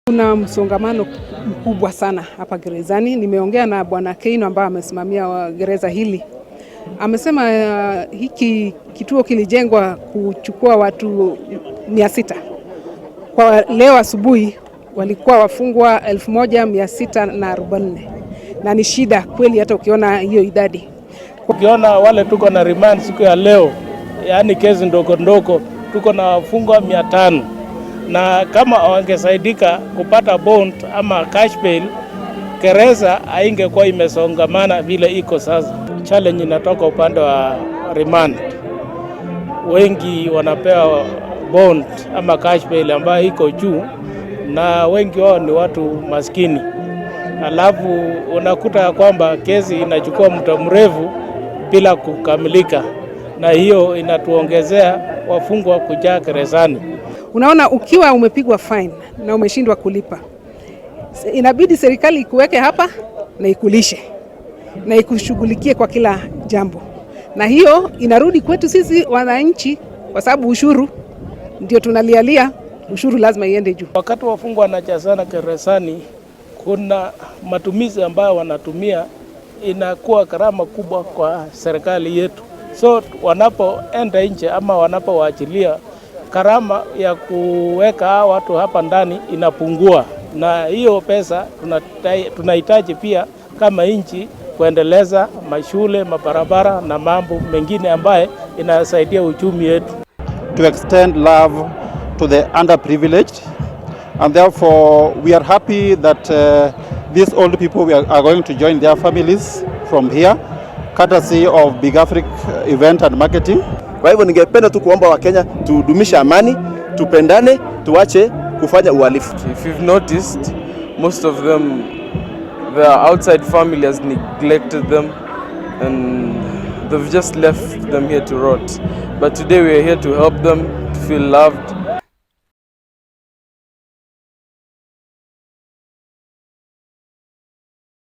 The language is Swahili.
Kuna msongamano mkubwa sana hapa gerezani. Nimeongea na Bwana Keino ambaye amesimamia gereza hili. Amesema hiki kituo kilijengwa kuchukua watu 600. Kwa leo asubuhi walikuwa wafungwa 1644. Na ni shida kweli hata ukiona hiyo idadi. Ukiona wale tuko na remand siku ya leo, yani kesi ndogo tuko na wafungwa 500. Na kama wangesaidika kupata bond ama cash bail, gereza haingekuwa imesongamana vile iko sasa. Challenge inatoka upande wa remand. Wengi wanapewa bond ama cash bail ambayo iko juu, na wengi wao ni watu maskini. Alafu unakuta kwamba kesi inachukua muda mrefu bila kukamilika, na hiyo inatuongezea wafungwa kujaa gerezani. Unaona, ukiwa umepigwa fine na umeshindwa kulipa, inabidi serikali ikuweke hapa na ikulishe na ikushughulikie kwa kila jambo, na hiyo inarudi kwetu sisi wananchi, kwa sababu ushuru ndio tunalialia. Ushuru lazima iende juu. Wakati wafungwa wanajazana gerezani, kuna matumizi ambayo wanatumia, inakuwa gharama kubwa kwa serikali yetu. So wanapoenda nje ama wanapowaachilia, gharama ya kuweka watu hapa ndani inapungua, na hiyo pesa tunahitaji pia kama nchi kuendeleza mashule, mabarabara na mambo mengine ambaye inasaidia uchumi yetu. To extend love to the underprivileged, and therefore we are happy that these old people are going to join their families from here, courtesy of Big Africa Event and Marketing. Kwa hivyo ningependa tu kuomba Wakenya tudumisha amani, tupendane, tuache kufanya uhalifu. If you've noticed, most of them, their outside family has neglected them and they've just left them here to rot. But today we are here to help them to feel loved,